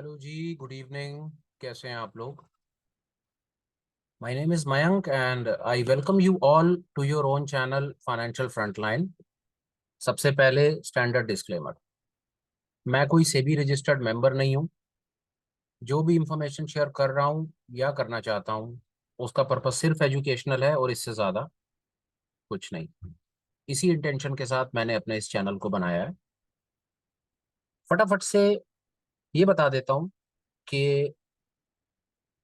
Hello जी, good evening. कैसे हैं आप लोग? My name is Mayank and I welcome you all to your own channel Financial Frontline. सबसे पहले स्टैंडर्ड डिस्क्लेमर। मैं कोई सेबी रजिस्टर्ड मेंबर नहीं हूं। जो भी इंफॉर्मेशन शेयर कर रहा हूं या करना चाहता हूं, उसका पर्पस सिर्फ एजुकेशनल है और इससे ज़्यादा कुछ नहीं। इसी इंटेंशन के साथ मैंने अपने इस चैनल को बनाया है। फटाफट से ये बता देता हूं कि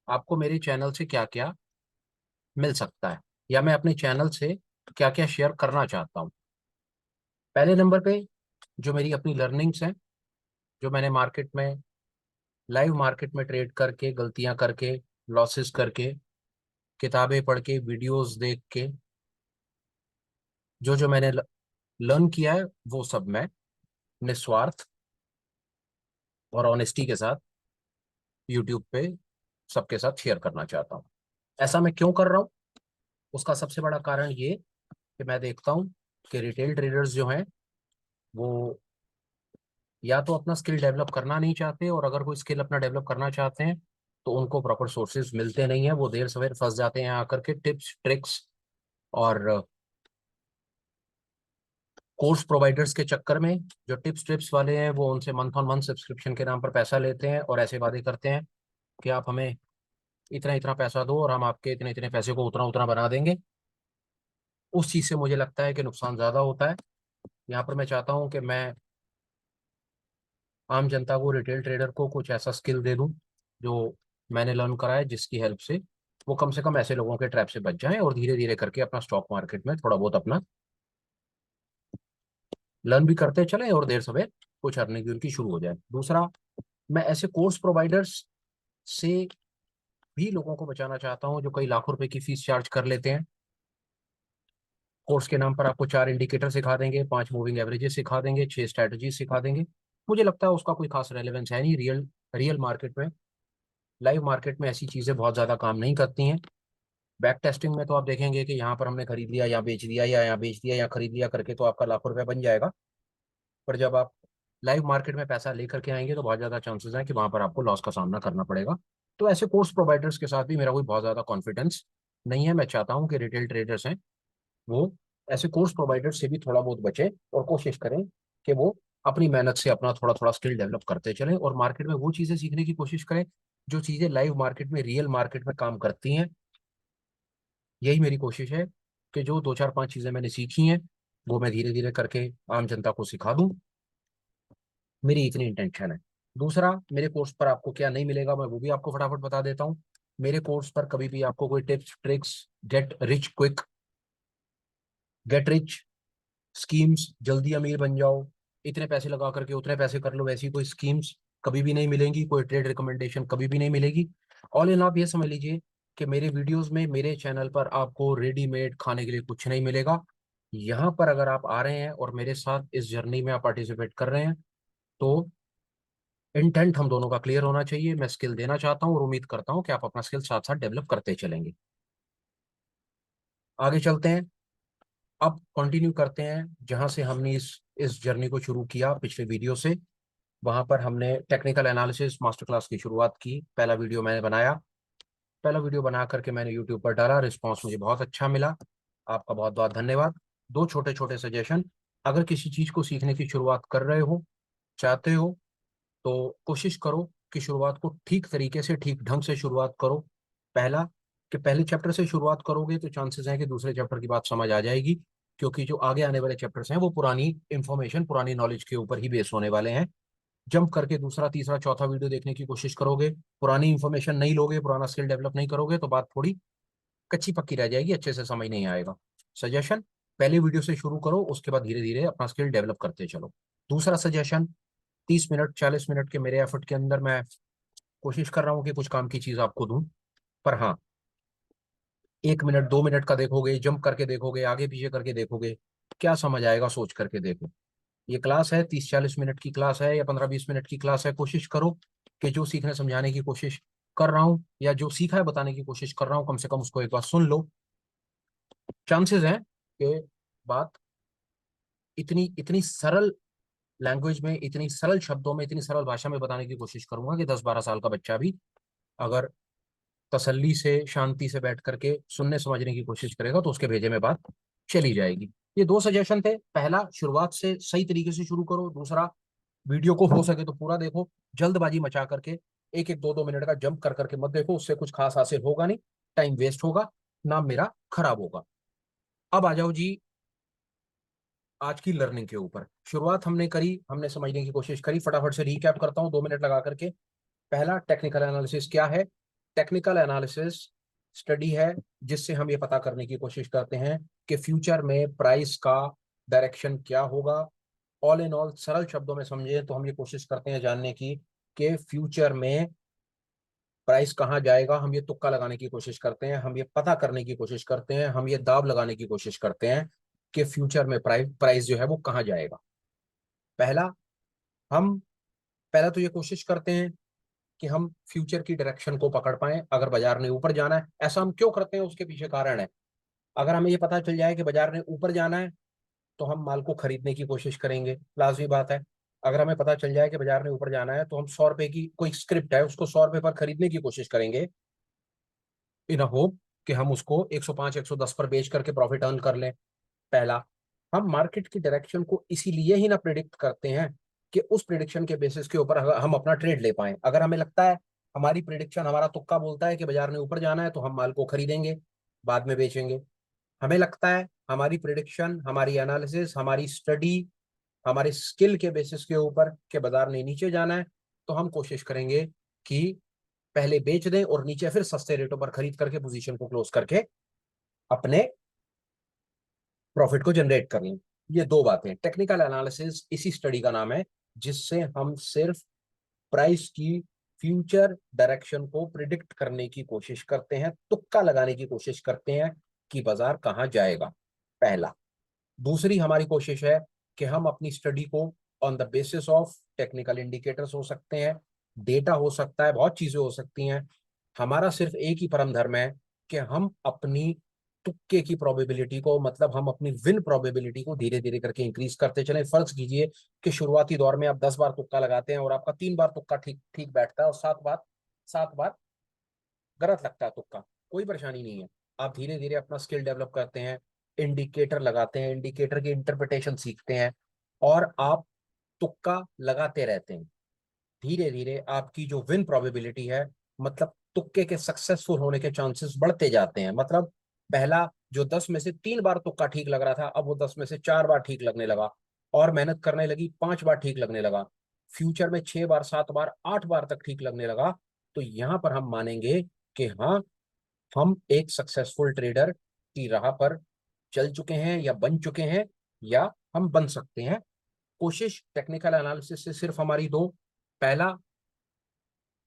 आपको मेरे चैनल से क्या क्या मिल सकता है या मैं अपने चैनल से क्या क्या शेयर करना चाहता हूँ। पहले नंबर पे जो मेरी अपनी लर्निंग्स हैं, जो मैंने मार्केट में, लाइव मार्केट में ट्रेड करके, गलतियां करके, लॉसेस करके, किताबें पढ़ के, वीडियोस देख के, जो जो मैंने लर्न किया है, वो सब मैं निस्वार्थ और ऑनेस्टी के साथ यूट्यूब पे सबके साथ शेयर करना चाहता हूँ। ऐसा मैं क्यों कर रहा हूँ? उसका सबसे बड़ा कारण ये कि मैं देखता हूँ कि रिटेल ट्रेडर्स जो हैं वो या तो अपना स्किल डेवलप करना नहीं चाहते, और अगर कोई स्किल अपना डेवलप करना चाहते हैं तो उनको प्रॉपर सोर्सेज मिलते नहीं है। वो देर सवेर फंस जाते हैं आकर के टिप्स ट्रिक्स और कोर्स प्रोवाइडर्स के चक्कर में। जो टिप्स ट्रिप्स वाले हैं वो उनसे मंथ ऑन मंथ सब्सक्रिप्शन के नाम पर पैसा लेते हैं और ऐसे वादे करते हैं कि आप हमें इतना इतना पैसा दो और हम आपके इतने इतने पैसे को उतना उतना बना देंगे। उस चीज़ से मुझे लगता है कि नुकसान ज़्यादा होता है। यहाँ पर मैं चाहता हूँ कि मैं आम जनता को, रिटेल ट्रेडर को कुछ ऐसा स्किल दे दूं जो मैंने लर्न करा है, जिसकी हेल्प से वो कम से कम ऐसे लोगों के ट्रैप से बच जाएं और धीरे धीरे करके अपना स्टॉक मार्केट में थोड़ा बहुत अपना लर्न भी करते चलें और देर सवेर कुछ अर्निंग भी उनकी शुरू हो जाए। दूसरा, मैं ऐसे कोर्स प्रोवाइडर्स से भी लोगों को बचाना चाहता हूं जो कई लाखों रुपए की फीस चार्ज कर लेते हैं। कोर्स के नाम पर आपको 4 इंडिकेटर सिखा देंगे, 5 मूविंग एवरेजेस सिखा देंगे, 6 स्ट्रैटेजी सिखा देंगे। मुझे लगता है उसका कोई खास रेलेवेंस है नहीं। रियल रियल मार्केट में, लाइव मार्केट में ऐसी चीजें बहुत ज्यादा काम नहीं करती हैं। बैक टेस्टिंग में तो आप देखेंगे कि यहाँ पर हमने खरीद लिया, यहाँ बेच दिया, या यहाँ बेच दिया, या खरीद लिया करके तो आपका लाखों रुपया बन जाएगा। पर जब आप लाइव मार्केट में पैसा लेकर के आएंगे तो बहुत ज्यादा चांसेस हैं कि वहां पर आपको लॉस का सामना करना पड़ेगा। तो ऐसे कोर्स प्रोवाइडर्स के साथ भी मेरा कोई बहुत ज्यादा कॉन्फिडेंस नहीं है। मैं चाहता हूँ कि रिटेल ट्रेडर्स हैं वो ऐसे कोर्स प्रोवाइडर्स से भी थोड़ा बहुत बचे और कोशिश करें कि वो अपनी मेहनत से अपना थोड़ा थोड़ा स्किल डेवलप करते चलें और मार्केट में वो चीजें सीखने की कोशिश करें जो चीजें लाइव मार्केट में, रियल मार्केट में काम करती हैं। यही मेरी कोशिश है कि जो 2 4 5 चीजें मैंने सीखी हैं वो मैं धीरे धीरे करके आम जनता को सिखा दूं। मेरी इतनी इंटेंशन है। दूसरा, मेरे कोर्स पर आपको क्या नहीं मिलेगा मैं वो भी आपको फटाफट बता देता हूँ। मेरे कोर्स पर कभी भी आपको कोई tips tricks, get rich quick, get rich schemes, जल्दी अमीर बन जाओ, इतने पैसे लगा करके उतने पैसे कर लो, वैसी कोई स्कीम्स कभी भी नहीं मिलेंगी। कोई ट्रेड रिकमेंडेशन कभी भी नहीं मिलेगी। ऑल इन आप ये समझ लीजिए कि मेरे वीडियोस में, मेरे चैनल पर आपको रेडीमेड खाने के लिए कुछ नहीं मिलेगा। यहाँ पर अगर आप आ रहे हैं और मेरे साथ इस जर्नी में आप पार्टिसिपेट कर रहे हैं तो इंटेंट हम दोनों का क्लियर होना चाहिए। मैं स्किल देना चाहता हूँ और उम्मीद करता हूँ कि आप अपना स्किल साथ साथ डेवलप करते चलेंगे। आगे चलते हैं। अब कंटिन्यू करते हैं जहां से हमने इस जर्नी को शुरू किया पिछले वीडियो से। वहां पर हमने टेक्निकल एनालिसिस मास्टर क्लास की शुरुआत की। पहला वीडियो मैंने बनाया। पहला वीडियो बना करके मैंने यूट्यूब पर डाला। रिस्पांस मुझे बहुत अच्छा मिला। आपका बहुत बहुत धन्यवाद। दो छोटे छोटे सजेशन। अगर किसी चीज को सीखने की शुरुआत कर रहे हो, चाहते हो, तो कोशिश करो कि शुरुआत को ठीक तरीके से, ठीक ढंग से शुरुआत करो। पहला, कि पहले चैप्टर से शुरुआत करोगे तो चांसेस हैं कि दूसरे चैप्टर की बात समझ आ जाएगी, क्योंकि जो आगे आने वाले चैप्टर्स हैं वो पुरानी इंफॉर्मेशन, पुरानी नॉलेज के ऊपर ही बेस होने वाले हैं। जंप करके दूसरा तीसरा चौथा वीडियो देखने की कोशिश करोगे, पुरानी इंफॉर्मेशन नहीं लोगे, पुराना स्किल डेवलप नहीं करोगे, तो बात थोड़ी कच्ची पक्की रह जाएगी, अच्छे से समझ नहीं आएगा। सजेशन, पहले वीडियो से शुरू करो, उसके बाद धीरे धीरे अपना स्किल डेवलप करते चलो। दूसरा सजेशन, 30 मिनट 40 मिनट के मेरे एफर्ट के अंदर मैं कोशिश कर रहा हूँ कि कुछ काम की चीज आपको दूं। पर हाँ, 1 मिनट 2 मिनट का देखोगे, जंप करके देखोगे, आगे पीछे करके देखोगे, क्या समझ आएगा? सोच करके देखो। ये क्लास है, 30 40 मिनट की क्लास है या 15 20 मिनट की क्लास है। कोशिश करो कि जो सीखने समझाने की कोशिश कर रहा हूँ या जो सीखा है बताने की कोशिश कर रहा हूँ, कम से कम उसको एक बार सुन लो। चांसेस हैं कि बात इतनी इतनी सरल लैंग्वेज में, इतनी सरल शब्दों में, इतनी सरल भाषा में बताने की कोशिश करूंगा कि 10-12 साल का बच्चा भी अगर तसल्ली से, शांति से बैठ करके सुनने समझने की कोशिश करेगा तो उसके भेजे में बात चली जाएगी। ये दो सजेशन थे। पहला, शुरुआत से सही तरीके से शुरू करो। दूसरा, वीडियो को हो सके तो पूरा देखो। जल्दबाजी मचा करके 1-1, 2-2 मिनट का जंप कर करके मत देखो, उससे कुछ खास हासिल होगा नहीं, टाइम वेस्ट होगा, नाम मेरा खराब होगा। अब आ जाओ जी आज की लर्निंग के ऊपर। शुरुआत हमने करी, हमने समझने की कोशिश करी। फटाफट से रीकैप करता हूं 2 मिनट लगा करके। पहला, टेक्निकल एनालिसिस क्या है? टेक्निकल एनालिसिस स्टडी है जिससे हम ये पता करने की कोशिश करते हैं कि फ्यूचर में प्राइस का डायरेक्शन क्या होगा। ऑल इन ऑल, सरल शब्दों में समझे तो हम ये कोशिश करते हैं जानने की कि फ्यूचर में प्राइस कहाँ जाएगा। हम ये तुक्का लगाने की कोशिश करते हैं, हम ये पता करने की कोशिश करते हैं, हम ये दाव लगाने की कोशिश करते हैं कि फ्यूचर में प्राइस प्राइस जो है वो कहाँ जाएगा। पहला, हम पहला तो ये कोशिश करते हैं कि हम फ्यूचर की डायरेक्शन को पकड़ पाएं। अगर बाजार ने ऊपर जाना है, ऐसा हम क्यों करते हैं उसके पीछे कारण है। अगर हमें ये पता चल जाए कि बाजार ने ऊपर जाना है तो हम माल को खरीदने की कोशिश करेंगे, लाजमी बात है। अगर हमें पता चल जाए कि बाजार ने ऊपर जाना है तो हम 100 रुपए की कोई स्क्रिप्ट है उसको 100 रुपए पर खरीदने की कोशिश करेंगे, इन होप कि हम उसको 105 110 पर बेच करके प्रॉफिट अर्न कर लें। पहला, हम मार्केट की डायरेक्शन को इसीलिए ही ना प्रिडिक्ट करते हैं कि उस प्रिडिक्शन के बेसिस के ऊपर हम अपना ट्रेड ले पाए। अगर हमें लगता है, हमारी प्रिडिक्शन, हमारा तुक्का बोलता है कि बाजार ने ऊपर जाना है तो हम माल को खरीदेंगे, बाद में बेचेंगे। हमें लगता है, हमारी प्रिडिक्शन, हमारी एनालिसिस, हमारी स्टडी, हमारे स्किल के बेसिस के ऊपर कि बाजार ने नीचे जाना है तो हम कोशिश करेंगे कि पहले बेच दें और नीचे फिर सस्ते रेटों पर खरीद करके पोजीशन को क्लोज करके अपने प्रॉफिट को जनरेट कर लें। ये दो बातें। टेक्निकल एनालिसिस इसी स्टडी का नाम है जिससे हम सिर्फ प्राइस की फ्यूचर डायरेक्शन को प्रिडिक्ट करने की कोशिश करते हैं, तुक्का लगाने की कोशिश करते हैं कि बाजार कहां जाएगा। पहला। दूसरी हमारी कोशिश है कि हम अपनी स्टडी को on the basis of technical indicators हो सकते हैं, डेटा हो सकता है, बहुत चीजें हो सकती हैं। हमारा सिर्फ एक ही परम धर्म है कि हम अपनी तुक्के की प्रोबेबिलिटी को, मतलब हम अपनी विन प्रोबेबिलिटी को धीरे धीरे करके इंक्रीज करते चलें। फर्ज कीजिए कि शुरुआती दौर में आप 10 बार तुक्का लगाते हैं और आपका 3 बार तुक्का ठीक ठीक बैठता है और 7 बार गलत लगता है तुक्का, कोई परेशानी नहीं है। आप धीरे धीरे अपना स्किल डेवलप करते हैं, इंडिकेटर लगाते हैं, इंडिकेटर की इंटरप्रिटेशन सीखते हैं और आप तुक्का लगाते रहते हैं। धीरे धीरे आपकी जो विन प्रोबेबिलिटी है, मतलब तुक्के के सक्सेसफुल होने के चांसेस बढ़ते जाते हैं। मतलब पहला, जो 10 में से 3 बार तुक्का ठीक लग रहा था, अब वो 10 में से 4 बार ठीक लगने लगा और मेहनत करने लगी, 5 बार ठीक लगने लगा। फ्यूचर में 6 बार, 7 बार, 8 बार तक ठीक लगने लगा। तो यहां पर हम मानेंगे कि हाँ, हम एक सक्सेसफुल ट्रेडर की राह पर चल चुके हैं या बन चुके हैं, या हम बन सकते हैं। कोशिश टेक्निकल एनालिसिस से सिर्फ हमारी दो। पहला,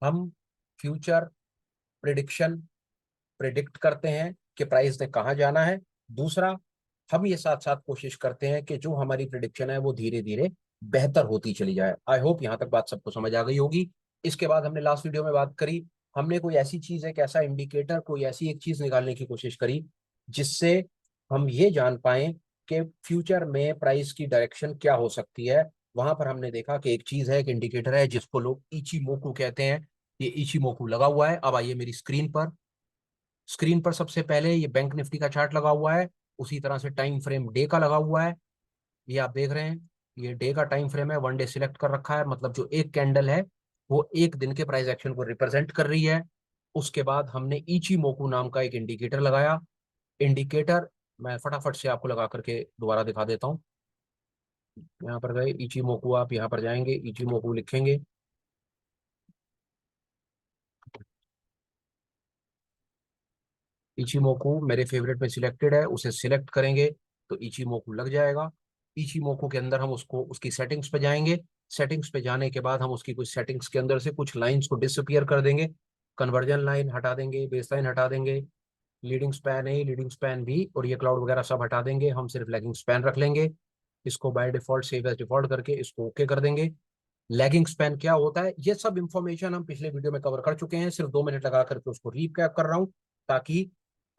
हम फ्यूचर प्रिडिक्शन प्रिडिक्ट करते हैं कि प्राइस ने कहाँ जाना है। दूसरा, हम ये साथ साथ कोशिश करते हैं कि जो हमारी प्रिडिक्शन है वो धीरे धीरे बेहतर होती चली जाए। आई होप यहाँ तक बात सबको समझ आ गई होगी। इसके बाद हमने लास्ट वीडियो में बात करी, हमने कोई ऐसी चीज, एक ऐसा इंडिकेटर, कोई ऐसी एक चीज निकालने की कोशिश करी जिससे हम ये जान पाए कि फ्यूचर में प्राइस की डायरेक्शन क्या हो सकती है। वहां पर हमने देखा कि एक चीज है, एक इंडिकेटर है जिसको लोग इचिमोकू कहते हैं। ये इचिमोकू लगा हुआ है। अब आइए मेरी स्क्रीन पर। स्क्रीन पर सबसे पहले ये बैंक निफ्टी का चार्ट लगा हुआ है, उसी तरह से टाइम फ्रेम डे का लगा हुआ है। ये आप देख रहे हैं, ये डे का टाइम फ्रेम है, 1 डे सिलेक्ट कर रखा है, मतलब जो एक कैंडल है वो एक दिन के प्राइस एक्शन को रिप्रेजेंट कर रही है। उसके बाद हमने इची मोकू नाम का एक इंडिकेटर लगाया। इंडिकेटर मैं फटाफट से आपको लगा करके दोबारा दिखा देता हूँ। यहाँ पर गए इची मोकू, आप यहाँ पर जाएंगे, इची मोकू लिखेंगे। इचिमोकू मेरे फेवरेट में सिलेक्टेड है, उसे सिलेक्ट करेंगे तो इचिमोकू लग जाएगा। इचिमोकू के अंदर हम उसको, उसकी सेटिंग्स पे जाएंगे। सेटिंग्स पे जाने के बाद हम उसकी कुछ सेटिंग्स के अंदर से कुछ लाइंस को डिसअपियर कर देंगे। कन्वर्जन लाइन हटा देंगे, बेस लाइन हटा देंगे, लीडिंग स्पैन है, लीडिंग स्पैन भी, और ये क्लाउड वगैरह सब हटा देंगे। हम सिर्फ लैगिंग स्पैन रख लेंगे। इसको by default save as default करके इसको ओके कर देंगे। लैगिंग स्पैन क्या होता है, ये सब इंफॉर्मेशन हम पिछले वीडियो में कवर कर चुके हैं, सिर्फ 2 मिनट लगा करके उसको रीकैप कर रहा हूं, ताकि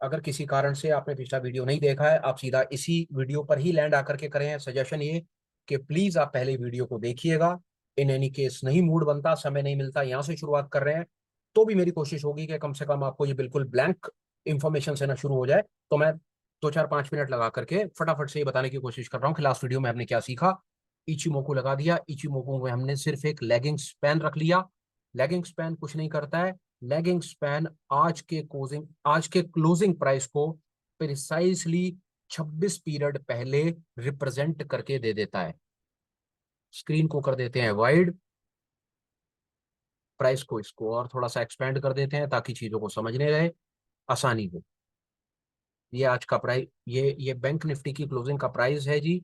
अगर किसी कारण से आपने पिछला वीडियो नहीं देखा है, आप सीधा इसी वीडियो पर ही लैंड आकर के करें। सजेशन ये कि प्लीज आप पहले वीडियो को देखिएगा। इन एनी केस नहीं मूड बनता, समय नहीं मिलता, यहां से शुरुआत कर रहे हैं, तो भी मेरी कोशिश होगी कि कम से कम आपको ये बिल्कुल ब्लैंक इंफॉर्मेशन से ना शुरू हो जाए। तो मैं 2 4 5 मिनट लगा करके फटाफट से ये बताने की कोशिश कर रहा हूँ कि लास्ट वीडियो में हमने क्या सीखा। इचिमोकू लगा दिया, इचिमोकू में हमने सिर्फ एक लैगिंग स्पैन रख लिया। लैगिंग स्पैन कुछ नहीं करता है। लैगिंग स्पैन आज के क्लोजिंग प्राइस को प्रिसाइसली 26 पीरियड पहले रिप्रेजेंट करके दे देता है। स्क्रीन को कर देते हैं वाइड, प्राइस को इसको और थोड़ा सा एक्सपेंड कर देते हैं ताकि चीजों को समझने रहे आसानी हो। ये आज का प्राइस, ये बैंक निफ्टी की क्लोजिंग का प्राइस है जी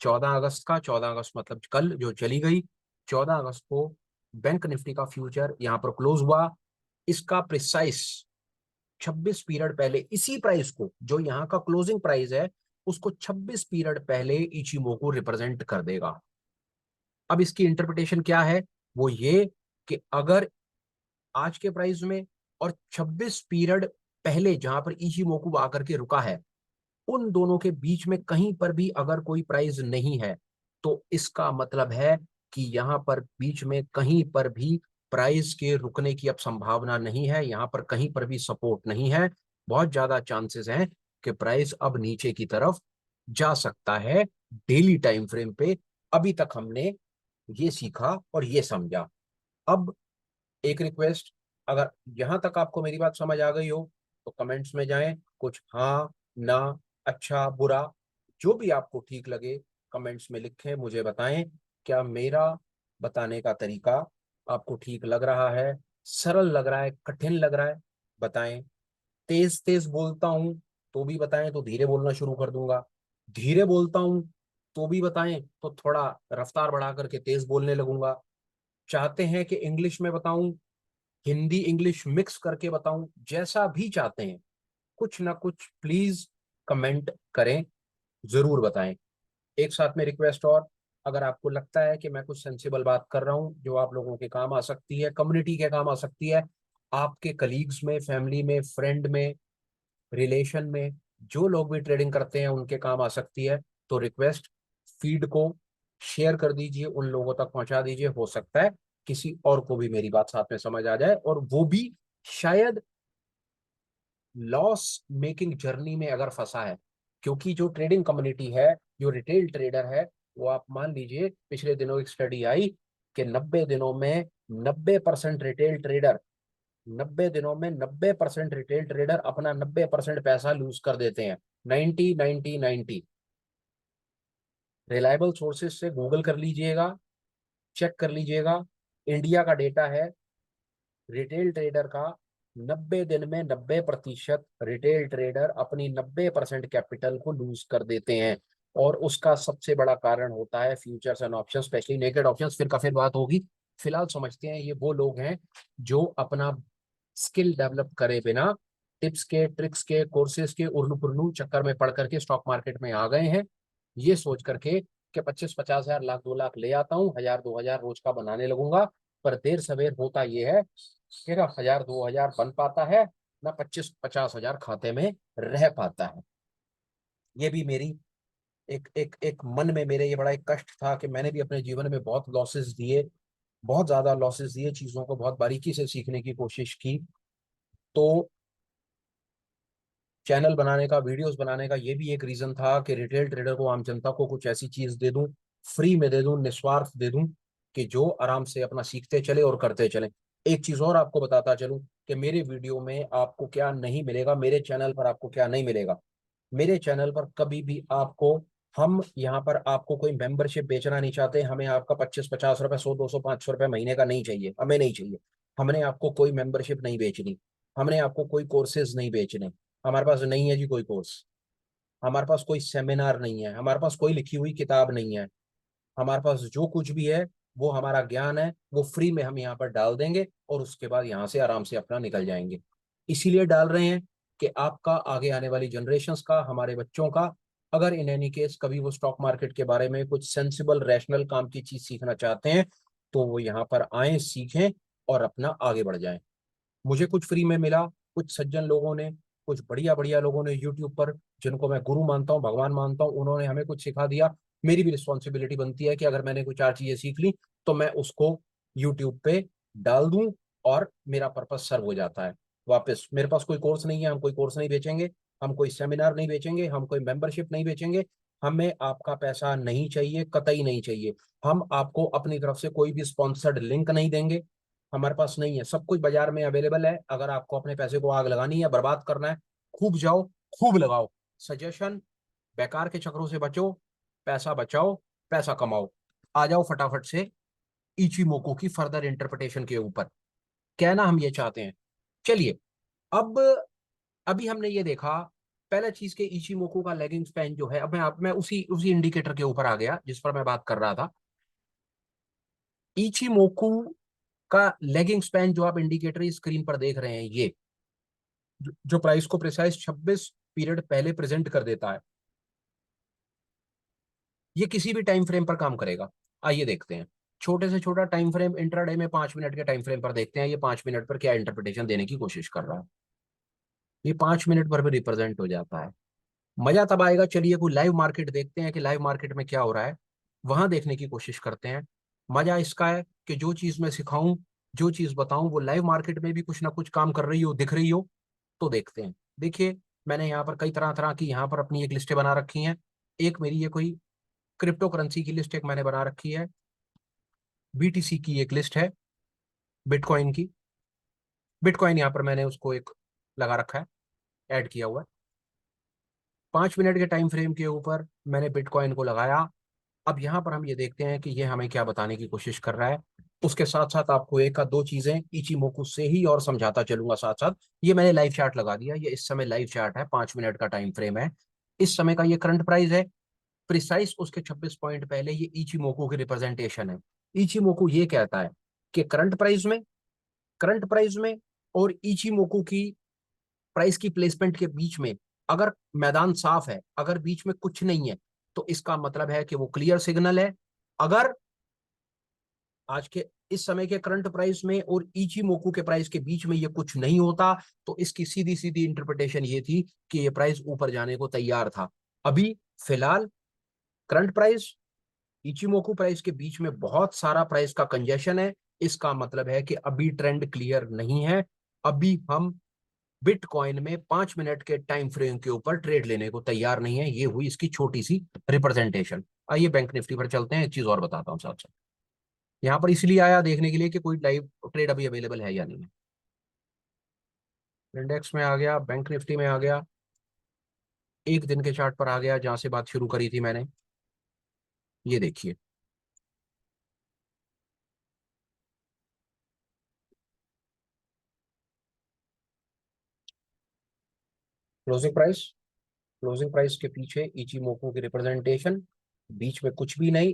14 अगस्त का। 14 अगस्त मतलब कल जो चली गई। 14 अगस्त को बैंक निफ्टी का फ्यूचर यहाँ पर क्लोज हुआ। इसका प्रिसाइस 26 पीरियड पहले इसी प्राइस को, जो यहाँ का क्लोजिंग प्राइस है, उसको 26 पीरियड पहले इचिमोकू रिप्रेजेंट कर देगा। अब इसकी इंटरप्रिटेशन क्या है, वो ये कि अगर आज के प्राइस में और 26 पीरियड पहले जहां पर इचिमोकू आकर के रुका है, उन दोनों के बीच में कहीं पर भी अगर कोई प्राइस नहीं है, तो इसका मतलब है कि यहां पर बीच में कहीं पर भी प्राइस के रुकने की अब संभावना नहीं है। यहां पर कहीं पर भी सपोर्ट नहीं है। बहुत ज्यादा चांसेस हैं कि प्राइस अब नीचे की तरफ जा सकता है डेली टाइम फ्रेम पे। अभी तक हमने ये सीखा और ये समझा। अब एक रिक्वेस्ट, अगर यहां तक आपको मेरी बात समझ आ गई हो तो कमेंट्स में जाएं, कुछ हाँ ना, अच्छा बुरा, जो भी आपको ठीक लगे कमेंट्स में लिखें, मुझे बताएं। क्या मेरा बताने का तरीका आपको ठीक लग रहा है, सरल लग रहा है, कठिन लग रहा है? बताएं। तेज तेज बोलता हूं तो भी बताएं, तो धीरे बोलना शुरू कर दूंगा। धीरे बोलता हूं तो भी बताएं, तो थोड़ा रफ्तार बढ़ा करके तेज बोलने लगूंगा। चाहते हैं कि इंग्लिश में बताऊं, हिंदी इंग्लिश मिक्स करके बताऊं, जैसा भी चाहते हैं, कुछ ना कुछ प्लीज कमेंट करें, जरूर बताएं। एक साथ में रिक्वेस्ट और, अगर आपको लगता है कि मैं कुछ सेंसिबल बात कर रहा हूं जो आप लोगों के काम आ सकती है, कम्युनिटी के काम आ सकती है, आपके कलीग्स में, फैमिली में, फ्रेंड में, रिलेशन में, जो लोग भी ट्रेडिंग करते हैं उनके काम आ सकती है, तो रिक्वेस्ट, फीड को शेयर कर दीजिए, उन लोगों तक पहुंचा दीजिए। हो सकता है किसी और को भी मेरी बात साथ में समझ आ जाए और वो भी शायद लॉस मेकिंग जर्नी में अगर फंसा है। क्योंकि जो ट्रेडिंग कम्युनिटी है, जो रिटेल ट्रेडर है, वो आप मान लीजिए, पिछले दिनों एक स्टडी आई कि 90 दिनों में 90% रिटेल ट्रेडर, 90 दिनों में 90% रिटेल ट्रेडर अपना 90% पैसा लूज कर देते हैं। 90 90 90। रिलायबल सोर्सेज से गूगल कर लीजिएगा, चेक कर लीजिएगा। इंडिया का डेटा है रिटेल ट्रेडर का, 90 दिन में 90% रिटेल ट्रेडर अपनी 90% कैपिटल को लूज कर देते हैं। और उसका सबसे बड़ा कारण होता है futures and options, specially naked options. फिर का फिर बात होगी। फिलहाल समझते हैं ये वो लोग हैं जो अपना स्किल डेवलप करे बिना टिप्स के, ट्रिक्स के, कोर्सेज के उर्नू पुरनू चक्कर में पड़ करके स्टॉक मार्केट में आ गए हैं, ये सोच करके कि 25 50 हजार, लाख 2 लाख ले आता हूँ, 1000 2000 रोज का बनाने लगूंगा। पर देर सवेर होता ये है कि ना 1000 2000 बन पाता है, ना 25 50 हजार खाते में रह पाता है। ये भी मेरी एक एक एक मन में मेरे ये बड़ा एक कष्ट था कि मैंने भी अपने जीवन में बहुत लॉसेस दिए, बहुत ज्यादा लॉसेस दिए, चीजों को बहुत बारीकी से सीखने की कोशिश की। तो चैनल बनाने का, वीडियोस बनाने का ये भी एक रीजन था कि रिटेल ट्रेडर को, आम जनता को कुछ ऐसी चीज दे दूं, फ्री में दे दूं, निस्वार्थ दे दूं, कि जो आराम से अपना सीखते चले और करते चले। एक चीज और आपको बताता चलूं कि मेरे वीडियो में आपको क्या नहीं मिलेगा, मेरे चैनल पर आपको क्या नहीं मिलेगा। मेरे चैनल पर कभी भी आपको, हम यहाँ पर आपको कोई मेंबरशिप बेचना नहीं चाहते। हमें आपका 25 50 रुपए, 100 200 500 रुपए महीने का नहीं चाहिए, हमें नहीं चाहिए। हमने आपको कोई मेंबरशिप नहीं बेचनी, हमने आपको कोई कोर्सेज नहीं बेचने। हमारे पास नहीं है जी कोई कोर्स, हमारे पास कोई सेमिनार नहीं है, हमारे पास कोई लिखी हुई किताब नहीं है। हमारे पास जो कुछ भी है वो हमारा ज्ञान है, वो फ्री में हम यहाँ पर डाल देंगे और उसके बाद यहाँ से आराम से अपना निकल जाएंगे। इसीलिए डाल रहे हैं कि आपका, आगे आने वाली जनरेशन्स का, हमारे बच्चों का, अगर इन एनी केस कभी वो स्टॉक मार्केट के बारे में कुछ सेंसिबल रैशनल काम की चीज सीखना चाहते हैं, तो वो यहाँ पर आए, सीखें और अपना आगे बढ़ जाएं। मुझे कुछ फ्री में मिला, कुछ सज्जन लोगों ने, कुछ बढ़िया बढ़िया लोगों ने यूट्यूब पर, जिनको मैं गुरु मानता हूँ, भगवान मानता हूँ, उन्होंने हमें कुछ सिखा दिया। मेरी भी रिस्पॉन्सिबिलिटी बनती है कि अगर मैंने कोई 4 चीजें सीख ली तो मैं उसको यूट्यूब पे डाल दूं और मेरा पर्पस सर्व हो जाता है। वापस मेरे पास कोई कोर्स नहीं है, हम कोई कोर्स नहीं बेचेंगे, हम कोई सेमिनार नहीं बेचेंगे, हम कोई मेंबरशिप नहीं बेचेंगे। हमें आपका पैसा नहीं चाहिए, कतई नहीं चाहिए। हम आपको अपनी तरफ से कोई भी स्पॉन्सर्ड लिंक नहीं देंगे, हमारे पास नहीं है। सब कुछ बाजार में अवेलेबल है। अगर आपको अपने पैसे को आग लगानी है, बर्बाद करना है, खूब जाओ, खूब लगाओ। सजेशन, बेकार के चक्रों से बचो, पैसा बचाओ, पैसा कमाओ। आ जाओ फटाफट से इचिमोको की फर्दर इंटरप्रिटेशन के ऊपर। कहना हम ये चाहते हैं, चलिए अब, अभी हमने ये देखा पहला चीज के इचिमोको का लेगिंग स्पैन जो है। अब मैं उसी उसी इंडिकेटर के ऊपर आ गया जिस पर मैं बात कर रहा था। इचिमोको का लेगिंग स्पैन जो आप इंडिकेटर स्क्रीन पर देख रहे हैं, ये जो प्राइस को प्रिसाइज 26 पीरियड पहले प्रेजेंट कर देता है, ये किसी भी टाइम फ्रेम पर काम करेगा। आइए देखते हैं, छोटे से छोटा टाइम फ्रेम इंट्राडे में 5 मिनट के टाइम फ्रेम पर देखते हैं, ये 5 मिनट पर क्या इंटरप्रिटेशन देने की कोशिश कर रहा है। ये 5 मिनट पर भी रिप्रेजेंट हो जाता है। मजा तब आएगा, चलिए कोई लाइव मार्केट देखते हैं कि लाइव मार्केट में क्या हो रहा है, वहां देखने की कोशिश करते हैं। मजा इसका है कि जो चीज मैं सिखाऊं, जो चीज बताऊं, वो लाइव मार्केट में भी कुछ ना कुछ काम कर रही हो, दिख रही हो। तो देखते हैं। देखिए, मैंने यहाँ पर कई तरह तरह की यहाँ पर अपनी एक लिस्टें बना रखी हैं। एक मेरी ये कोई क्रिप्टो करेंसी की लिस्ट एक मैंने बना रखी है, बीटीसी की एक लिस्ट है, बिटकॉइन की। बिटकॉइन यहाँ पर मैंने उसको एक लगा रखा है, ऐड किया हुआ है। 5 मिनट के टाइम फ्रेम के ऊपर मैंने बिटकॉइन को लगाया। अब यहाँ पर हम ये देखते हैं कि ये हमें क्या बताने की कोशिश कर रहा है। उसके साथ साथ आपको एक का दो चीजें इचिमोकू से ही और समझाता चलूंगा साथ साथ। ये मैंने लाइव चार्ट लगा दिया, ये इस समय लाइव चार्ट है, 5 मिनट का टाइम फ्रेम है। इस समय का ये करंट प्राइस है, प्रिसाइस उसके 26 पॉइंट पहले ये इचिमोकू की रिप्रेजेंटेशन है। इचिमोकू ये कहता है कि करंट प्राइस में और इचिमोकू की प्राइस की प्लेसमेंट के बीच में अगर मैदान साफ है, अगर बीच में कुछ नहीं है, तो इसका मतलब है कि वो क्लियर सिग्नल है। अगर आज के इस समय के करंट प्राइस में और इचिमोकू के प्राइस के बीच में ये कुछ नहीं होता, तो इसकी सीधी सीधी इंटरप्रिटेशन ये थी कि ये प्राइस ऊपर जाने को तैयार था। अभी फिलहाल करंट प्राइस इचिमोकू प्राइस के बीच में बहुत सारा प्राइस का कंजेशन है। इसका मतलब है कि अभी ट्रेंड क्लियर नहीं है। अभी हम बिटकॉइन में 5 मिनट के टाइम फ्रेम के ऊपर ट्रेड लेने को तैयार नहीं है। ये हुई इसकी छोटी सी रिप्रेजेंटेशन। आइए बैंक निफ्टी पर चलते हैं, एक चीज और बताता हूँ साथ साथ। यहाँ पर इसलिए आया देखने के लिए कि कोई लाइव ट्रेड अभी अवेलेबल है या नहीं है। इंडेक्स में आ गया, बैंक निफ्टी में आ गया, एक दिन के चार्ट पर आ गया जहां से बात शुरू करी थी मैंने। ये देखिए, क्लोजिंग क्लोजिंग प्राइस के पीछे इचिमोको की रिप्रेजेंटेशन, बीच में कुछ भी नहीं।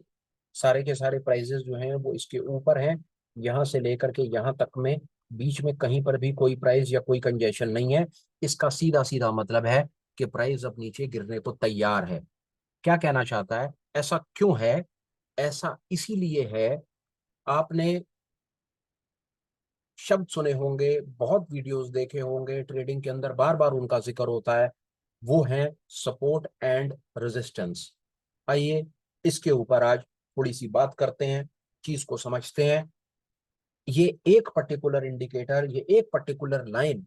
सारे के सारे प्राइजेस जो हैं वो इसके ऊपर हैं, यहां से लेकर के यहां तक में बीच में कहीं पर भी कोई प्राइस या कोई कंजेशन नहीं है। इसका सीधा सीधा मतलब है कि प्राइस अब नीचे गिरने को तैयार है। क्या कहना चाहता है, ऐसा क्यों है? ऐसा इसीलिए है, आपने शब्द सुने होंगे, बहुत वीडियोस देखे होंगे, ट्रेडिंग के अंदर बार बार उनका जिक्र होता है, वो है सपोर्ट एंड रेजिस्टेंस। आइए इसके ऊपर आज थोड़ी सी बात करते हैं, चीज को समझते हैं। ये एक पर्टिकुलर इंडिकेटर, ये एक पर्टिकुलर लाइन,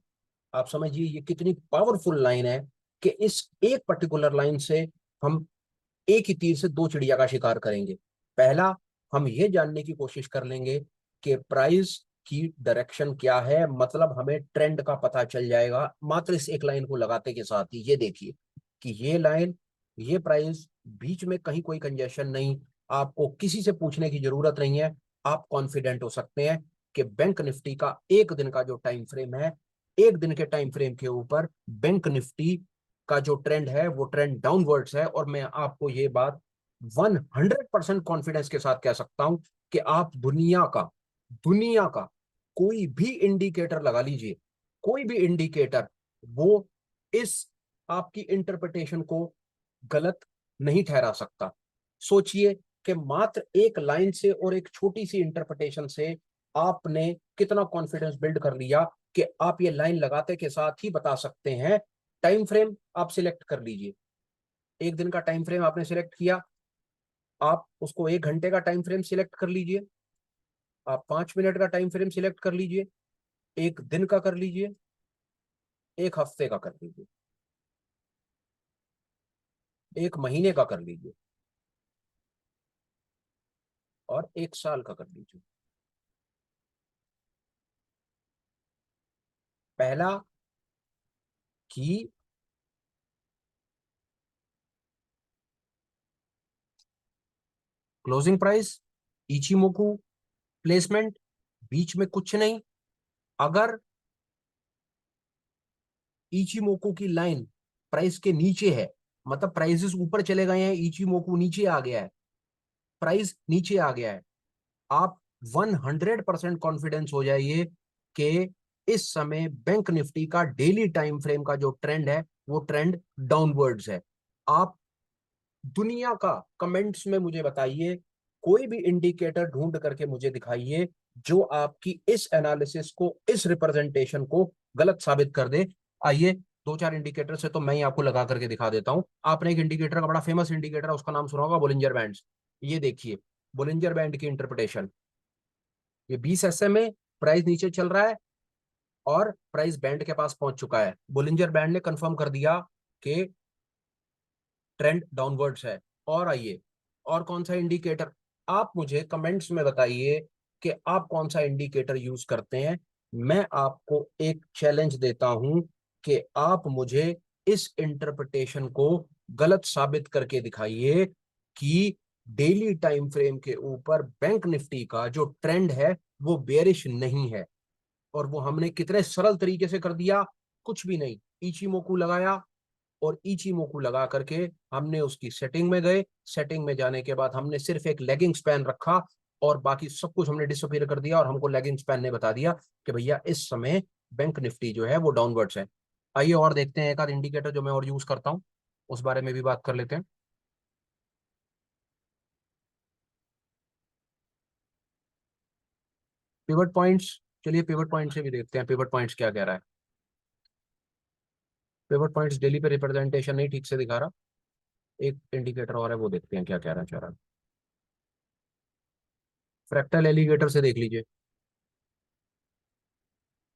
आप समझिए ये कितनी पावरफुल लाइन है कि इस एक पर्टिकुलर लाइन से हम एक ही तीर से दो चिड़िया का शिकार करेंगे। पहला, हम ये जानने की कोशिश कर लेंगे कि प्राइस की डायरेक्शन क्या है, मतलब हमें ट्रेंड का पता चल जाएगा मात्र इस एक लाइन को लगाते के साथ ही। ये देखिए कि ये लाइन, ये प्राइस, बीच में कहीं कोई कंजेशन नहीं, आपको किसी से पूछने की जरूरत नहीं है। आप कॉन्फिडेंट हो सकते हैं कि बैंक निफ्टी का एक दिन का जो टाइम फ्रेम है, एक दिन के टाइम फ्रेम के ऊपर बैंक निफ्टी का जो ट्रेंड है वो ट्रेंड डाउनवर्ड्स है। और मैं आपको ये बात 100% कॉन्फिडेंस के साथ कह सकता हूं कि आप दुनिया का कोई भी इंडिकेटर लगा लीजिए, कोई भी इंडिकेटर, वो इस आपकी इंटरप्रिटेशन को गलत नहीं ठहरा सकता। सोचिए कि मात्र एक लाइन से और एक छोटी सी इंटरप्रिटेशन से आपने कितना कॉन्फिडेंस बिल्ड कर लिया कि आप ये लाइन लगाते के साथ ही बता सकते हैं। टाइम फ्रेम आप सिलेक्ट कर लीजिए, एक दिन का टाइम फ्रेम आपने सिलेक्ट किया, आप उसको 1 घंटे का टाइम फ्रेम सिलेक्ट कर लीजिए, आप 5 मिनट का टाइम फ्रेम सिलेक्ट कर लीजिए, 1 दिन का कर लीजिए, 1 हफ्ते का कर लीजिए, 1 महीने का कर लीजिए, और 1 साल का कर लीजिए। पहला कि क्लोजिंग प्राइस, इचिमोकू, प्लेसमेंट, बीच में कुछ नहीं। अगर इचिमोकू की लाइन प्राइस के नीचे है, मतलब प्राइसेस ऊपर चले गए हैं, इचिमोकू नीचे आ गया है, प्राइस नीचे आ गया है, आप 100% कॉन्फिडेंस हो जाइए कि इस समय बैंक निफ्टी का डेली टाइम फ्रेम का जो ट्रेंड है वो ट्रेंड डाउनवर्ड्स है। आप दुनिया का कमेंट्स में मुझे बताइए, कोई भी इंडिकेटर ढूंढ करके मुझे दिखाइए जो आपकी इस एनालिसिस को, इस रिप्रेजेंटेशन को गलत साबित कर दे। आइए, 2-4 इंडिकेटर से तो मैं ही आपको लगा करके दिखा देता हूं। आपने एक इंडिकेटर का, बड़ा फेमस इंडिकेटर है, उसका नाम सुना होगा, बोलिंजर बैंड्स। ये देखिए, बोलिंजर बैंड की इंटरप्रिटेशन, ये 20 SMA, प्राइस नीचे चल रहा है और प्राइस बैंड के पास पहुंच चुका है। बोलिंजर बैंड ने कंफर्म कर दिया कि ट्रेंड डाउनवर्ड्स है। और आइए, और कौन सा इंडिकेटर, आप मुझे कमेंट्स में बताइए कि आप कौन सा इंडिकेटर यूज करते हैं। मैं आपको एक चैलेंज देता हूं कि आप मुझे इस इंटरप्रिटेशन को गलत साबित करके दिखाइए कि डेली टाइम फ्रेम के ऊपर बैंक निफ्टी का जो ट्रेंड है वो बेरिश नहीं है। और वो हमने कितने सरल तरीके से कर दिया, कुछ भी नहीं, इचिमोकू लगाया, और इचिमोकू लगा करके हमने उसकी सेटिंग में गए। सेटिंग में जाने के बाद हमने सिर्फ एक लेगिंग स्पैन रखा और बाकी सब कुछ हमने डिसअपीयर कर दिया, और हमको लेगिंग स्पैन ने बता दिया कि भैया इस समय बैंक निफ्टी जो है वो डाउनवर्ड्स है। आइए और देखते हैं, एक आध इंडिकेटर जो मैं और यूज करता हूँ उस बारे में भी बात कर लेते हैं। पिवट पॉइंट्स, चलिए पिवट पॉइंट से भी देखते हैं पिवट पॉइंट्स क्या कह रहा है। पिवट पॉइंट्स डेली पे रिप्रेजेंटेशन नहीं ठीक से दिखा रहा। एक इंडिकेटर और है, वो देखते हैं क्या कह रहा है, चाह रहा है। फ्रैक्टल एलिगेटर से देख लीजिए।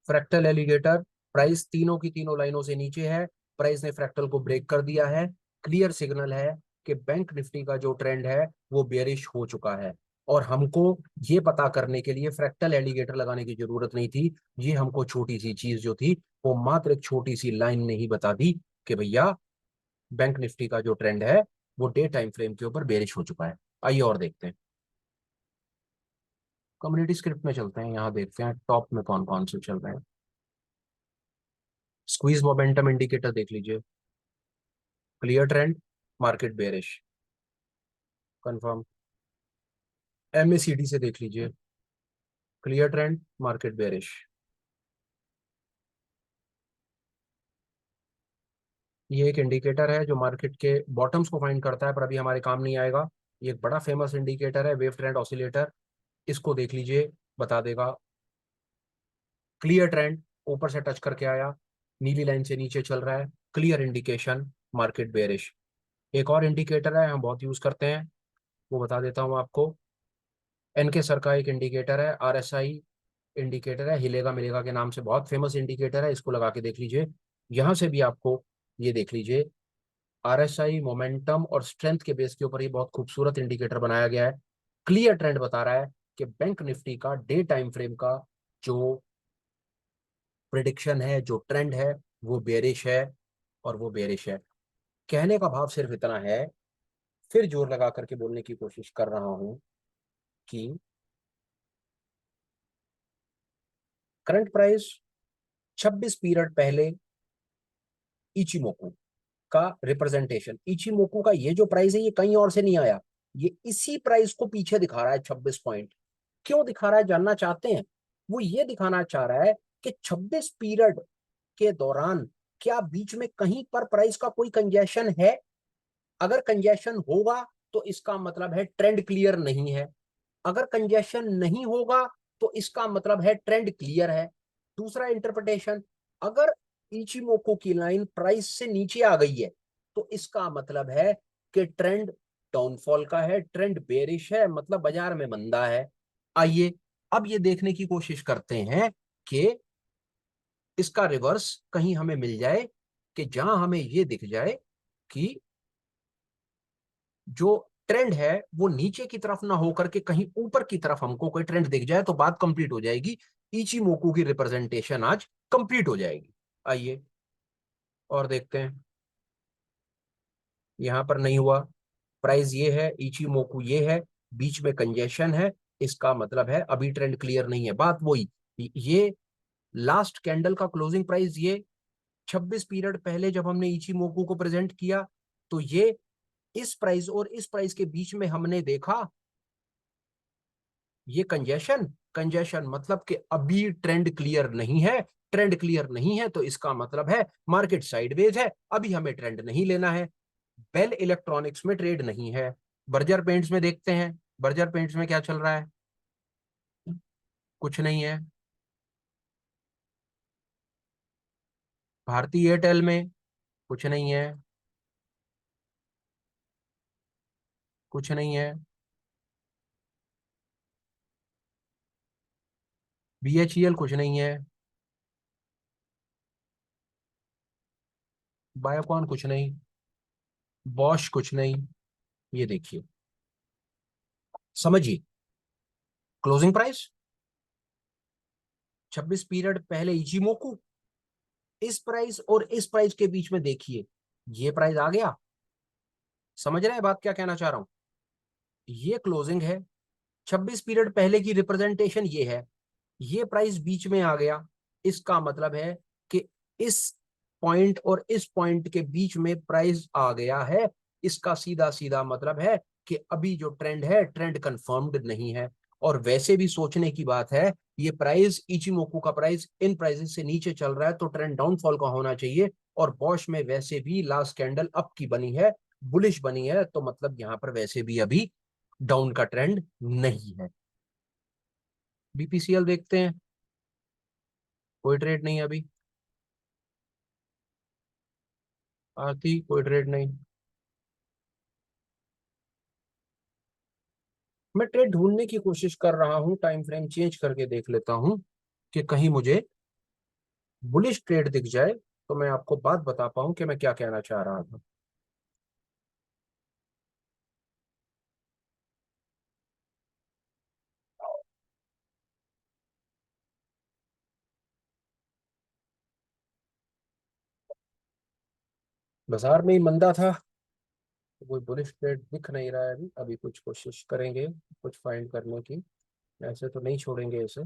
फ्रैक्टल एलिगेटर, प्राइस तीनों की तीनों लाइनों से नीचे है, प्राइस ने फ्रैक्टल को ब्रेक कर दिया है। क्लियर सिग्नल है कि बैंक निफ्टी का जो ट्रेंड है वो बेरिश हो चुका है। और हमको ये पता करने के लिए फ्रैक्टल एलिगेटर लगाने की जरूरत नहीं थी। ये हमको छोटी सी चीज जो थी, वो मात्र एक छोटी सी लाइन ने ही बता दी कि भैया बैंक निफ्टी का जो ट्रेंड है वो डे टाइम फ्रेम के ऊपर बेरिश हो चुका है। आइए और देखते हैं, कम्युनिटी स्क्रिप्ट में चलते हैं, यहाँ देखते हैं टॉप में कौन कौन से चल रहे हैं। स्क्वीज मोमेंटम इंडिकेटर देख लीजिए, clear trend, market bearish, confirm. MACD से देख लीजिए, क्लियर ट्रेंड, मार्केट बेरिश। ये एक इंडिकेटर है जो मार्केट के बॉटम्स को फाइंड करता है, पर अभी हमारे काम नहीं आएगा। ये एक बड़ा फेमस इंडिकेटर है, वेव ट्रेंड ऑसिलेटर। इसको देख लीजिए, बता देगा। क्लियर ट्रेंड, ऊपर से टच करके आया, नीली लाइन से नीचे चल रहा है, क्लियर इंडिकेशन, मार्केट बेरिश। एक और इंडिकेटर है हम बहुत यूज करते हैं, वो बता देता हूँ आपको। एनके सर का एक इंडिकेटर है, आरएसआई इंडिकेटर है, हिलेगा मिलेगा के नाम से बहुत फेमस इंडिकेटर है, इसको लगा के देख लीजिए। यहां से भी आपको ये देख लीजिए, आरएसआई मोमेंटम और स्ट्रेंथ के बेस के ऊपर ये बहुत खूबसूरत इंडिकेटर बनाया गया है। क्लियर ट्रेंड बता रहा है कि बैंक निफ्टी का डे टाइम फ्रेम का जो प्रिडिक्शन है, जो ट्रेंड है, वो बेरिश है, और वो बेरिश है। कहने का भाव सिर्फ इतना है, फिर जोर लगा करके बोलने की कोशिश कर रहा हूं कि करंट प्राइस 26 पीरियड पहले इचिमोकू का रिप्रेजेंटेशन, इचिमोकू का ये जो प्राइस है ये कहीं और से नहीं आया, ये इसी प्राइस को पीछे दिखा रहा है 26 पॉइंट। क्यों दिखा रहा है जानना चाहते हैं? वो ये दिखाना चाह रहा है कि 26 पीरियड के दौरान क्या बीच में कहीं पर प्राइस का कोई कंजेशन है? अगर कंजेशन होगा तो इसका मतलब है ट्रेंड क्लियर नहीं है। अगर कंजेशन नहीं होगा तो इसका मतलब है ट्रेंड क्लियर है। दूसरा इंटरप्रिटेशन, अगर इचिमोको की लाइन प्राइस से नीचे आ गई है तो इसका मतलब है कि ट्रेंड डाउनफॉल का है, ट्रेंड बेरिश है, मतलब बाजार में मंदा है। आइए अब ये देखने की कोशिश करते हैं कि इसका रिवर्स कहीं हमें मिल जाए, कि जहां हमें ये दिख जाए कि जो ट्रेंड है वो नीचे की तरफ ना होकर के कहीं ऊपर की तरफ हमको कोई ट्रेंड दिख जाए, तो बात कंप्लीट हो जाएगी। इचिमोकू की रिप्रेजेंटेशन आज कंप्लीट हो जाएगी। आइए और देखते हैं। यहां पर नहीं हुआ। प्राइस ये है, इचिमोकू ये है, बीच में कंजेशन है, इसका मतलब है अभी ट्रेंड क्लियर नहीं है। बात वही, ये लास्ट कैंडल का क्लोजिंग प्राइस, ये 26 पीरियड पहले जब हमने इचिमोकू को प्रेजेंट किया, तो ये इस प्राइस और इस प्राइस के बीच में हमने देखा ये कंजेशन। कंजेशन मतलब कि अभी ट्रेंड क्लियर नहीं है। ट्रेंड क्लियर नहीं है तो इसका मतलब है मार्केट साइडवेज है, अभी हमें ट्रेंड नहीं लेना है। बेल इलेक्ट्रॉनिक्स में ट्रेड नहीं है। बर्जर पेंट्स में देखते हैं, बर्जर पेंट्स में क्या चल रहा है? कुछ नहीं है। भारती एयरटेल में कुछ नहीं है। कुछ नहीं है। बीएचईएल कुछ नहीं है। बायोकॉन कुछ नहीं। बॉश कुछ नहीं। ये देखिए, समझिए। क्लोजिंग प्राइस 26 पीरियड पहले इचिमोकू, इस प्राइस और इस प्राइस के बीच में देखिए ये प्राइस आ गया। समझ रहे हैं बात क्या कहना चाह रहा हूं? ये क्लोजिंग है, 26 पीरियड पहले की रिप्रेजेंटेशन ये है, ये प्राइस बीच में आ गया। इसका मतलब है कि इस पॉइंट और इस पॉइंट के बीच में प्राइस आ गया है। इसका सीधा सीधा मतलब है कि अभी जो ट्रेंड है, ट्रेंड कंफर्म्ड नहीं है। और वैसे भी सोचने की बात है, ये प्राइस इचिमोकू का प्राइस इन प्राइसेस से नीचे चल रहा है तो ट्रेंड डाउनफॉल का होना चाहिए। और बॉश में वैसे भी लास्ट कैंडल अप की बनी है, बुलिश बनी है, तो मतलब यहां पर वैसे भी अभी डाउन का ट्रेंड नहीं है। बीपीसीएल देखते हैं, कोई ट्रेड नहीं अभी। आरती कोई ट्रेड नहीं। मैं ट्रेड ढूंढने की कोशिश कर रहा हूं, टाइम फ्रेम चेंज करके देख लेता हूं कि कहीं मुझे बुलिश ट्रेड दिख जाए तो मैं आपको बात बता पाऊं कि मैं क्या कहना चाह रहा था। बाजार में ही मंदा था, तो कोई बुलिश ट्रेड दिख नहीं रहा है अभी। अभी कुछ कोशिश करेंगे कुछ फाइंड करने की, ऐसे तो नहीं छोड़ेंगे इसे।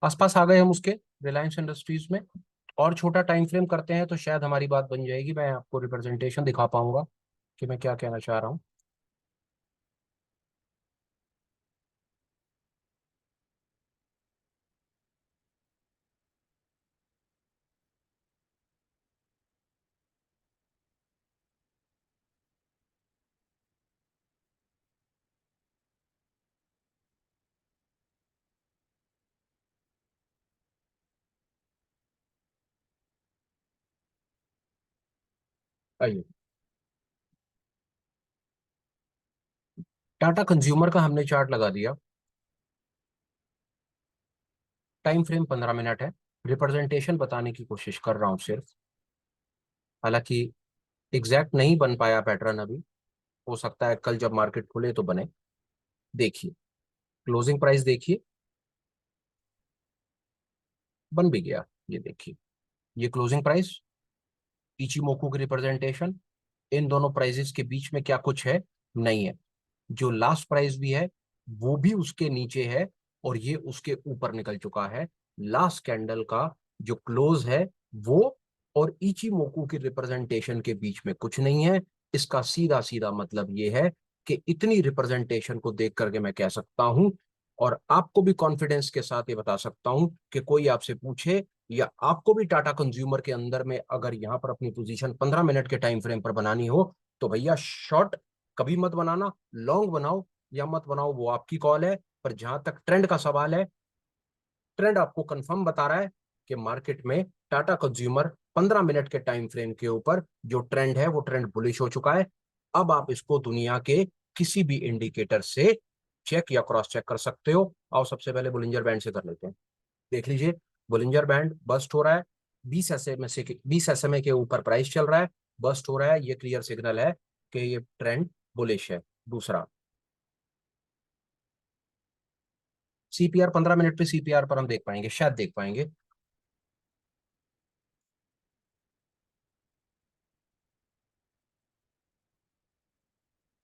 आसपास आ गए हम उसके, रिलायंस इंडस्ट्रीज में। और छोटा टाइम फ्रेम करते हैं तो शायद हमारी बात बन जाएगी, मैं आपको रिप्रेजेंटेशन दिखा पाऊंगा कि मैं क्या कहना चाह रहा हूँ। आइए, टाटा कंज्यूमर का हमने चार्ट लगा दिया। टाइम फ्रेम 15 मिनट है। रिप्रेजेंटेशन बताने की कोशिश कर रहा हूँ सिर्फ। हालांकि एग्जैक्ट नहीं बन पाया पैटर्न अभी, हो सकता है कल जब मार्केट खुले तो बने। देखिए, क्लोजिंग प्राइस देखिए, बन भी गया। ये देखिए, ये क्लोजिंग प्राइस, इचिमोकू की रिप्रेजेंटेशन, इन दोनों प्राइसेस के बीच में क्या कुछ है? नहीं है। जो लास्ट प्राइस भी है वो भी उसके नीचे है, और ये उसके ऊपर निकल चुका है। लास्ट कैंडल का जो क्लोज है वो और इचिमोकू की रिप्रेजेंटेशन के बीच में कुछ नहीं है। इसका सीधा सीधा मतलब ये है कि इतनी रिप्रेजेंटेशन को देख करके मैं कह सकता हूं, और आपको भी कॉन्फिडेंस के साथ ये बता सकता हूं कि कोई आपसे पूछे, या आपको भी टाटा कंज्यूमर के अंदर में अगर यहां पर अपनी पोजीशन 15 मिनट के टाइम फ्रेम पर बनानी हो, तो भैया शॉर्ट कभी मत बनाना, लॉन्ग बनाओ या मत बनाओ, वो आपकी कॉल है। पर जहां तक ट्रेंड का सवाल है, ट्रेंड आपको कंफर्म बता रहा है कि मार्केट में टाटा कंज्यूमर 15 मिनट के टाइम फ्रेम के ऊपर जो ट्रेंड है वो ट्रेंड बुलिश हो चुका है। अब आप इसको दुनिया के किसी भी इंडिकेटर से चेक या क्रॉस चेक कर सकते हो। आओ सबसे पहले बुलिंजर बैंड से कर लेते हैं। देख लीजिए, बुलिंजर बैंड बस्ट हो रहा है, 20 SMA के ऊपर प्राइस चल रहा है, बस्ट हो रहा है, ये क्लियर सिग्नल है कि ये ट्रेंड बुलिश है। दूसरा, सीपीआर 15 मिनट पे, सीपीआर पर हम देख पाएंगे, शायद देख पाएंगे।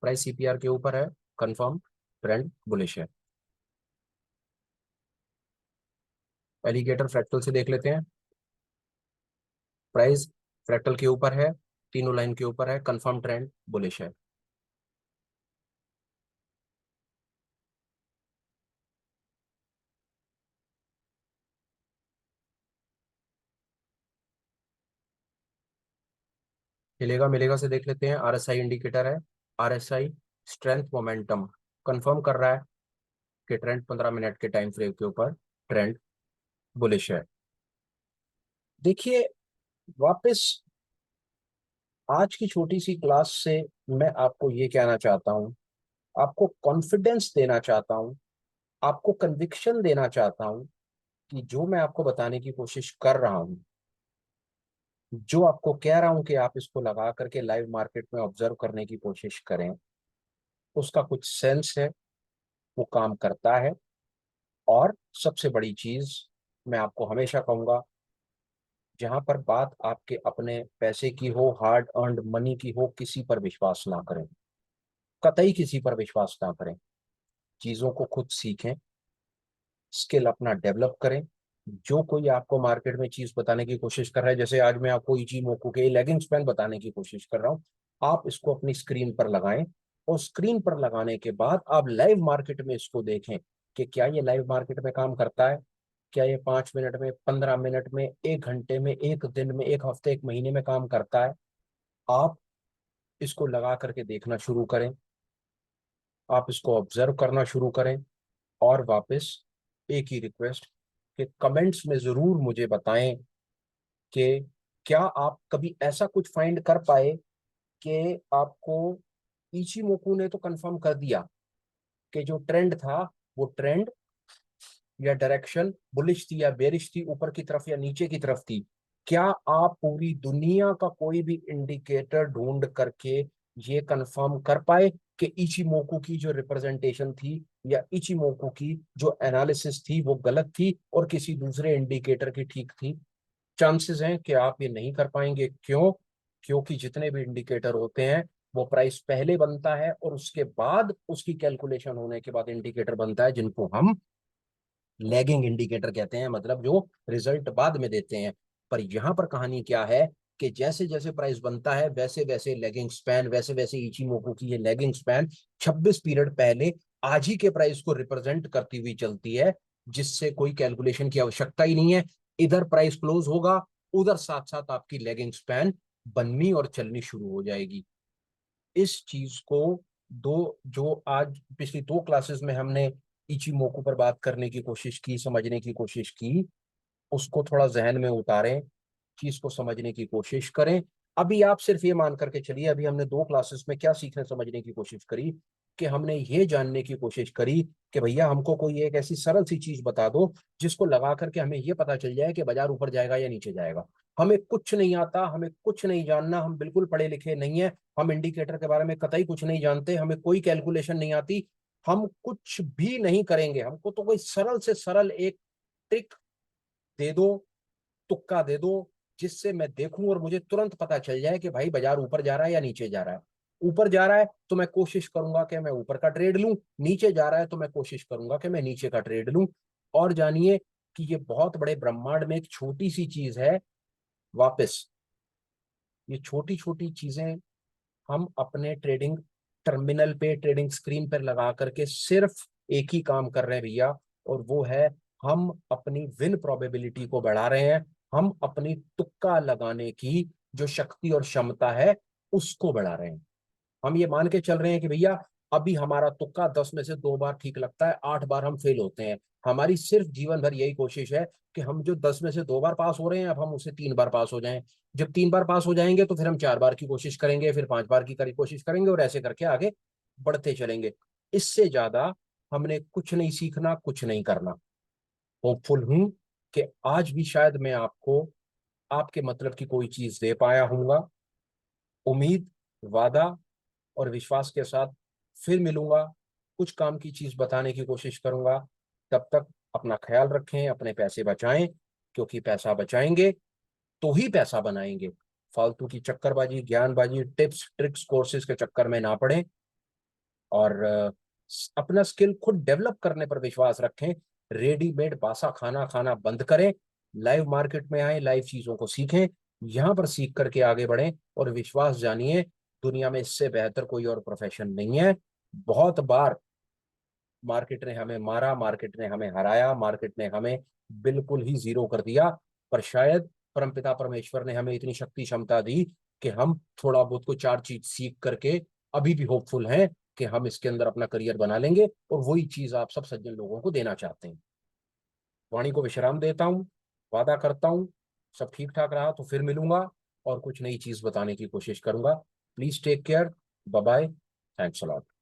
प्राइस सीपीआर के ऊपर है, कंफर्म ट्रेंड बुलिश है। एलिगेटर फ्रैक्टल से देख लेते हैं, प्राइस फ्रैक्टल के ऊपर है, तीनों लाइन के ऊपर है, कंफर्म ट्रेंड बुलिश है। मिलेगा मिलेगा से देख लेते हैं, आरएसआई इंडिकेटर है, आरएसआई स्ट्रेंथ मोमेंटम कंफर्म कर रहा है कि ट्रेंड 15 मिनट के टाइम फ्रेम के ऊपर ट्रेंड बुलिश है। देखिए, वापस आज की छोटी सी क्लास से मैं आपको ये कहना चाहता हूं, आपको कॉन्फिडेंस देना चाहता हूं, आपको कन्विक्शन देना चाहता हूं कि जो मैं आपको बताने की कोशिश कर रहा हूं, जो आपको कह रहा हूं कि आप इसको लगा करके लाइव मार्केट में ऑब्जर्व करने की कोशिश करें, उसका कुछ सेंस है, वो काम करता है। और सबसे बड़ी चीज मैं आपको हमेशा कहूंगा, जहां पर बात आपके अपने पैसे की हो, हार्ड अर्नड मनी की हो, किसी पर विश्वास ना करें, कतई किसी पर विश्वास ना करें। चीजों को खुद सीखें, स्किल अपना डेवलप करें। जो कोई आपको मार्केट में चीज बताने की कोशिश कर रहा है, जैसे आज मैं आपको इची मोकू के लेगिंग स्पैन बताने की कोशिश कर रहा हूं, आप इसको अपनी स्क्रीन पर लगाएं, और स्क्रीन पर लगाने के बाद आप लाइव मार्केट में इसको देखें कि क्या ये लाइव मार्केट में काम करता है, क्या ये 5 मिनट में, 15 मिनट में, 1 घंटे में, एक दिन में, एक हफ्ते, एक महीने में काम करता है। आप इसको लगा करके देखना शुरू करें, आप इसको ऑब्जर्व करना शुरू करें। और वापस एक ही रिक्वेस्ट कि कमेंट्स में जरूर मुझे बताएं कि क्या आप कभी ऐसा कुछ फाइंड कर पाए कि आपको इचिमोकू ने तो कंफर्म कर दिया कि जो ट्रेंड था वो ट्रेंड या डायरेक्शन बुलिश थी या बेरिश थी, ऊपर की तरफ या नीचे की तरफ थी। क्या आप पूरी दुनिया का कोई भी इंडिकेटर ढूंढ करके ये कंफर्म कर पाए कि इचिमोकू की जो रिप्रेजेंटेशन थी या इचिमोकू की जो एनालिसिस थी वो गलत थी और किसी दूसरे इंडिकेटर की ठीक थी? चांसेस हैं कि आप ये नहीं कर पाएंगे। क्यों? क्योंकि जितने भी इंडिकेटर होते हैं, वो प्राइस पहले बनता है और उसके बाद उसकी कैलकुलेशन होने के बाद इंडिकेटर बनता है, जिनको हम लैगिंग इंडिकेटर कहते हैं, मतलब जो रिजल्ट बाद में देते हैं। पर यहां पर कहानी क्या है कि जैसे जैसे प्राइस बनता है, वैसे वैसे लैगिंग स्पैन, वैसे वैसे इचिमोकू की ये लैगिंग स्पैन 26 पीरियड पहले आज ही के प्राइस को रिप्रेजेंट करती हुई चलती है, जिससे कोई कैलकुलेशन की आवश्यकता ही नहीं है। इधर प्राइस क्लोज होगा, उधर साथ साथ आपकी लैगिंग स्पैन बननी और चलनी शुरू हो जाएगी। इस चीज को, दो जो आज पिछली 2 क्लासेस में हमने इचिमोकू पर बात करने की कोशिश की, समझने की कोशिश की, उसको थोड़ा जहन में उतारें, चीज को समझने की कोशिश करें। अभी आप सिर्फ ये मान करके चलिए, अभी हमने 2 क्लासेस में क्या सीखने समझने की कोशिश करी, कि हमने ये जानने की कोशिश करी कि भैया हमको कोई एक ऐसी सरल सी चीज बता दो जिसको लगा करके हमें ये पता चल जाए कि बाजार ऊपर जाएगा या नीचे जाएगा। हमें कुछ नहीं आता, हमें कुछ नहीं जानना, हम बिल्कुल पढ़े लिखे नहीं है, हम इंडिकेटर के बारे में कतई कुछ नहीं जानते, हमें कोई कैलकुलेशन नहीं आती, हम कुछ भी नहीं करेंगे। हमको तो कोई सरल से सरल एक ट्रिक दे दो, तुक्का दे दो, जिससे मैं देखूं और मुझे तुरंत पता चल जाए कि भाई बाजार ऊपर जा रहा है या नीचे जा रहा है। ऊपर जा रहा है तो मैं कोशिश करूंगा कि मैं ऊपर का ट्रेड लूं, नीचे जा रहा है तो मैं कोशिश करूंगा कि मैं नीचे का ट्रेड लूं। और जानिए कि ये बहुत बड़े ब्रह्मांड में एक छोटी सी चीज है। वापस, ये छोटी छोटी चीजें हम अपने ट्रेडिंग टर्मिनल पे ट्रेडिंग स्क्रीन पर लगा करके सिर्फ एक ही काम कर रहे हैं भैया, और वो है हम अपनी विन प्रोबेबिलिटी को बढ़ा रहे हैं, हम अपनी तुक्का लगाने की जो शक्ति और क्षमता है उसको बढ़ा रहे हैं। हम ये मान के चल रहे हैं कि भैया अभी हमारा तुक्का 10 में से 2 बार ठीक लगता है, 8 बार हम फेल होते हैं। हमारी सिर्फ जीवन भर यही कोशिश है कि हम जो 10 में से 2 बार पास हो रहे हैं, अब हम उसे 3 बार पास हो जाएं। जब 3 बार पास हो जाएंगे तो फिर हम 4 बार की कोशिश करेंगे, फिर 5 बार की कोशिश करेंगे, और ऐसे करके आगे बढ़ते चलेंगे। इससे ज्यादा हमने कुछ नहीं सीखना, कुछ नहीं करना। होपफुल हूं कि आज भी शायद मैं आपको आपके मतलब की कोई चीज दे पाया हूंगा। उम्मीद, वादा और विश्वास के साथ फिर मिलूंगा, कुछ काम की चीज बताने की कोशिश करूंगा। तब तक अपना ख्याल रखें, अपने पैसे बचाएं, क्योंकि पैसा बचाएंगे तो ही पैसा बनाएंगे। फालतू की चक्करबाजी, ज्ञानबाजी, टिप्स ट्रिक्स कोर्सेज के चक्कर में ना पड़े, और अपना स्किल खुद डेवलप करने पर विश्वास रखें। रेडीमेड बासा खाना खाना बंद करें, लाइव मार्केट में आए, लाइव चीजों को सीखें, यहां पर सीख करके आगे बढ़ें, और विश्वास जानिए दुनिया में इससे बेहतर कोई और प्रोफेशन नहीं है। बहुत बार मार्केट ने हमें मारा, मार्केट ने हमें हराया, मार्केट ने हमें बिल्कुल ही जीरो कर दिया, पर शायद परमपिता परमेश्वर ने हमें इतनी शक्ति क्षमता दी कि हम थोड़ा बहुत को 4 चीज सीख करके अभी भी होपफुल हैं कि हम इसके अंदर अपना करियर बना लेंगे, और वही चीज आप सब सज्जन लोगों को देना चाहते हैं। वाणी को विश्राम देता हूँ, वादा करता हूँ सब ठीक ठाक रहा तो फिर मिलूंगा और कुछ नई चीज बताने की कोशिश करूंगा। Please take care, bye bye, thanks a lot.